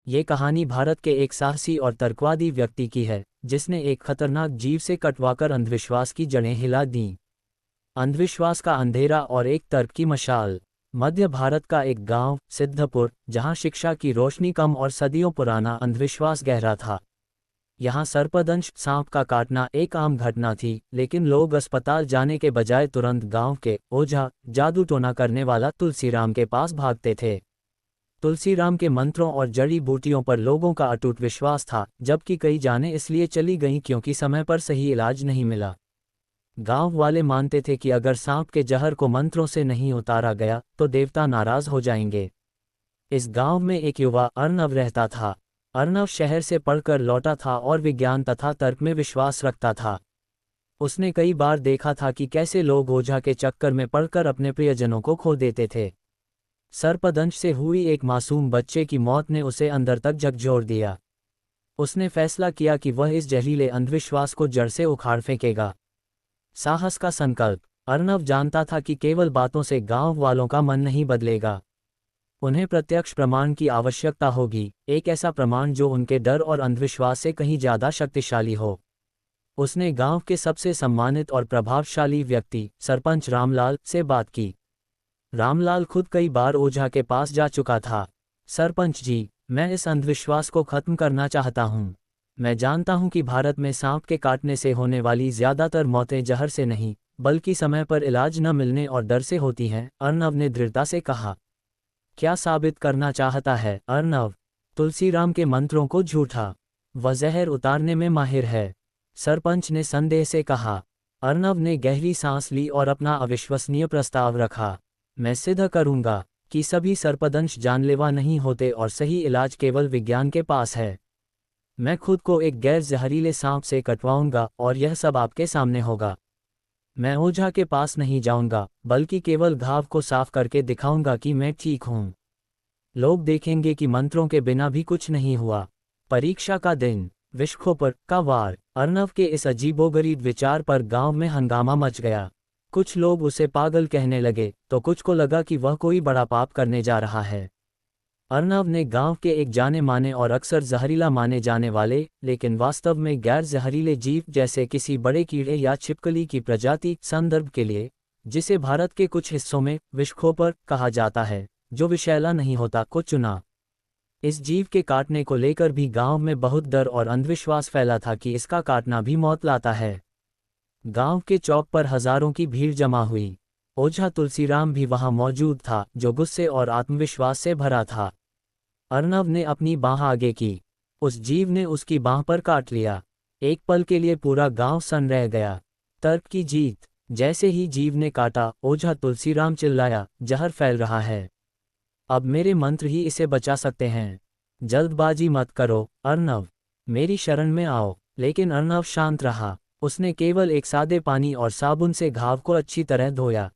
ये कहानी भारत के एक साहसी और तर्कवादी व्यक्ति की है, जिसने एक खतरनाक जीव से कटवाकर अंधविश्वास की जड़ें हिला दीं। अंधविश्वास का अंधेरा और एक तर्क की मशाल। मध्य भारत का एक गांव, सिद्धपुर, जहां शिक्षा की रोशनी कम और सदियों पुराना अंधविश्वास गहरा था। यहाँ सर्पदंश, सांप का काटना एक आम घटना थी, लेकिन लोग अस्पताल जाने के बजाय तुरंत गांव के ओझा, जादू टोना करने वाला तुलसीराम के पास भागते थे। तुलसीराम के मंत्रों और जड़ी बूटियों पर लोगों का अटूट विश्वास था, जबकि कई जानें इसलिए चली गईं क्योंकि समय पर सही इलाज नहीं मिला। गांव वाले मानते थे कि अगर सांप के जहर को मंत्रों से नहीं उतारा गया तो देवता नाराज हो जाएंगे। इस गांव में एक युवा अर्नव रहता था। अर्नव शहर से पढ़कर लौटा था और विज्ञान तथा तर्क में विश्वास रखता था। उसने कई बार देखा था कि कैसे लोग ओझा के चक्कर में पड़कर अपने प्रियजनों को खो देते थे। सर्पदंश से हुई एक मासूम बच्चे की मौत ने उसे अंदर तक झकझोर दिया। उसने फैसला किया कि वह इस जहरीले अंधविश्वास को जड़ से उखाड़ फेंकेगा। साहस का संकल्प। अर्नव जानता था कि केवल बातों से गांव वालों का मन नहीं बदलेगा। उन्हें प्रत्यक्ष प्रमाण की आवश्यकता होगी, एक ऐसा प्रमाण जो उनके डर और अंधविश्वास से कहीं ज्यादा शक्तिशाली हो। उसने गांव के सबसे सम्मानित और प्रभावशाली व्यक्ति, सरपंच रामलाल, से बात की। रामलाल खुद कई बार ओझा के पास जा चुका था। सरपंच जी, मैं इस अंधविश्वास को खत्म करना चाहता हूँ। मैं जानता हूँ कि भारत में सांप के काटने से होने वाली ज्यादातर मौतें जहर से नहीं, बल्कि समय पर इलाज न मिलने और डर से होती हैं, अर्नव ने दृढ़ता से कहा। क्या साबित करना चाहता है अर्नव? तुलसीराम के मंत्रों को झूठा। वह जहर उतारने में माहिर है, सरपंच ने संदेह से कहा। अर्नव ने गहरी सांस ली और अपना अविश्वसनीय प्रस्ताव रखा। मैं सिद्ध करूंगा कि सभी सर्पदंश जानलेवा नहीं होते और सही इलाज केवल विज्ञान के पास है। मैं खुद को एक गैर जहरीले सांप से कटवाऊंगा और यह सब आपके सामने होगा। मैं ओझा के पास नहीं जाऊंगा, बल्कि केवल घाव को साफ करके दिखाऊंगा कि मैं ठीक हूं। लोग देखेंगे कि मंत्रों के बिना भी कुछ नहीं हुआ। परीक्षा का दिन, विषखोपर का वार। अर्नव के इस अजीबोगरीब विचार पर गांव में हंगामा मच गया। कुछ लोग उसे पागल कहने लगे, तो कुछ को लगा कि वह कोई बड़ा पाप करने जा रहा है। अर्नव ने गांव के एक जाने माने और अक्सर जहरीला माने जाने वाले, लेकिन वास्तव में गैर जहरीले जीव जैसे किसी बड़े कीड़े या छिपकली की प्रजाति, संदर्भ के लिए, जिसे भारत के कुछ हिस्सों में विषखोपर कहा जाता है, जो विषैला नहीं होता, को चुना। इस जीव के काटने को लेकर भी गांव में बहुत डर और अंधविश्वास फैला था कि इसका काटना भी मौत लाता है। गांव के चौक पर हजारों की भीड़ जमा हुई। ओझा तुलसीराम भी वहां मौजूद था, जो गुस्से और आत्मविश्वास से भरा था। अर्नव ने अपनी बांह आगे की। उस जीव ने उसकी बांह पर काट लिया। एक पल के लिए पूरा गांव सन रह गया। तर्क की जीत। जैसे ही जीव ने काटा, ओझा तुलसीराम चिल्लाया, जहर फैल रहा है। अब मेरे मंत्र ही इसे बचा सकते हैं। जल्दबाजी मत करो अर्नव, मेरी शरण में आओ। लेकिन अर्नव शांत रहा। उसने केवल एक सादे पानी और साबुन से घाव को अच्छी तरह धोया।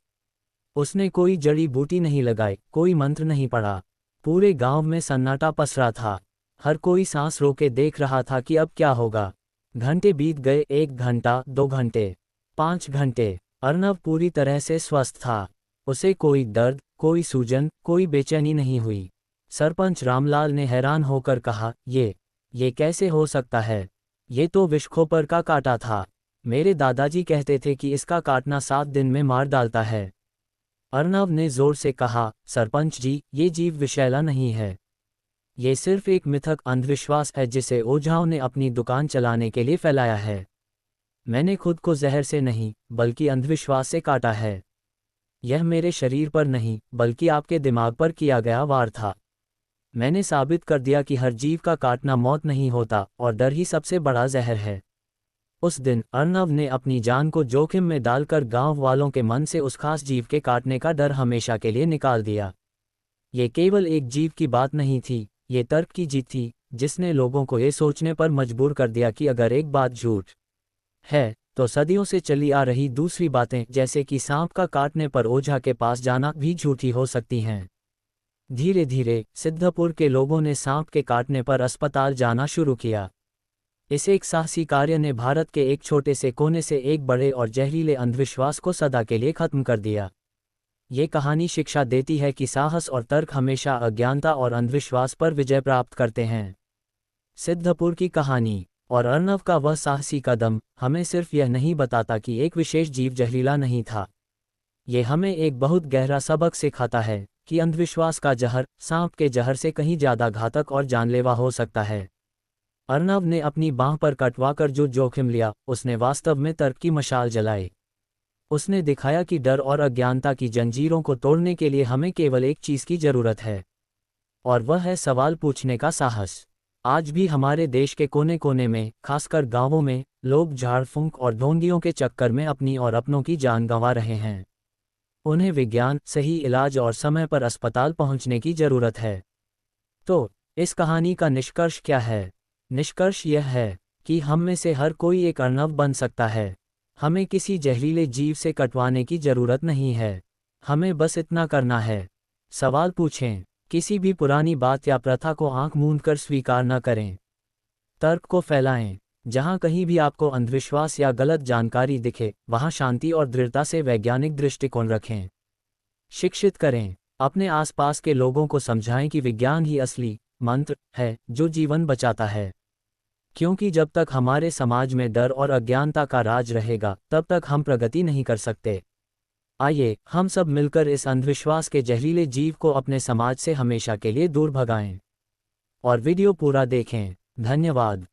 उसने कोई जड़ी बूटी नहीं लगाई, कोई मंत्र नहीं पढ़ा। पूरे गांव में सन्नाटा पसरा था। हर कोई सांस रोके देख रहा था कि अब क्या होगा। घंटे बीत गए, 1 घंटा, 2 घंटे, 5 घंटे। अर्नव पूरी तरह से स्वस्थ था। उसे कोई दर्द, कोई सूजन, कोई बेचैनी नहीं हुई। सरपंच रामलाल ने हैरान होकर कहा, ये कैसे हो सकता है? ये तो विषखोपर का काटा था। मेरे दादाजी कहते थे कि इसका काटना 7 दिन में मार डालता है। अर्नव ने जोर से कहा, सरपंच जी, ये जीव विषैला नहीं है। ये सिर्फ एक मिथक अंधविश्वास है जिसे ओझाओं ने अपनी दुकान चलाने के लिए फैलाया है। मैंने खुद को जहर से नहीं, बल्कि अंधविश्वास से काटा है। यह मेरे शरीर पर नहीं, बल्कि आपके दिमाग पर किया गया वार था। मैंने साबित कर दिया कि हर जीव का काटना मौत नहीं होता, और डर ही सबसे बड़ा जहर है। उस दिन अर्नव ने अपनी जान को जोखिम में डालकर गांव वालों के मन से उस खास जीव के काटने का डर हमेशा के लिए निकाल दिया। ये केवल एक जीव की बात नहीं थी, ये तर्क की जीत थी, जिसने लोगों को ये सोचने पर मजबूर कर दिया कि अगर एक बात झूठ है, तो सदियों से चली आ रही दूसरी बातें, जैसे कि सांप का काटने पर ओझा के पास जाना, भी झूठी हो सकती हैं। धीरे धीरे सिद्धपुर के लोगों ने सांप के काटने पर अस्पताल जाना शुरू किया। इस एक साहसी कार्य ने भारत के एक छोटे से कोने से एक बड़े और जहरीले अंधविश्वास को सदा के लिए खत्म कर दिया। ये कहानी शिक्षा देती है कि साहस और तर्क हमेशा अज्ञानता और अंधविश्वास पर विजय प्राप्त करते हैं। सिद्धपुर की कहानी और अर्णव का वह साहसी कदम हमें सिर्फ यह नहीं बताता कि एक विशेष जीव जहरीला नहीं था। ये हमें एक बहुत गहरा सबक सिखाता है कि अंधविश्वास का जहर सांप के जहर से कहीं ज़्यादा घातक और जानलेवा हो सकता है। अर्णव ने अपनी बाँह पर कटवाकर जो जोखिम लिया, उसने वास्तव में तर्क की मशाल जलाई। उसने दिखाया कि डर और अज्ञानता की जंजीरों को तोड़ने के लिए हमें केवल एक चीज़ की ज़रूरत है, और वह है सवाल पूछने का साहस। आज भी हमारे देश के कोने कोने में, खासकर गांवों में, लोग झाड़ फूंक और ढोंगियों के चक्कर में अपनी और अपनों की जान गंवा रहे हैं। उन्हें विज्ञान, सही इलाज और समय पर अस्पताल पहुंचने की जरूरत है। तो इस कहानी का निष्कर्ष क्या है? निष्कर्ष यह है कि हम में से हर कोई एक अर्णव बन सकता है। हमें किसी जहरीले जीव से कटवाने की जरूरत नहीं है। हमें बस इतना करना है, सवाल पूछें, किसी भी पुरानी बात या प्रथा को आंख मूंद कर स्वीकार न करें। तर्क को फैलाएं। जहां कहीं भी आपको अंधविश्वास या गलत जानकारी दिखे, वहां शांति और दृढ़ता से वैज्ञानिक दृष्टिकोण रखें। शिक्षित करें। अपने आसपास के लोगों को समझाएं कि विज्ञान ही असली मंत्र है जो जीवन बचाता है। क्योंकि जब तक हमारे समाज में डर और अज्ञानता का राज रहेगा, तब तक हम प्रगति नहीं कर सकते। आइए हम सब मिलकर इस अंधविश्वास के जहरीले जीव को अपने समाज से हमेशा के लिए दूर भगाएं। और वीडियो पूरा देखें। धन्यवाद।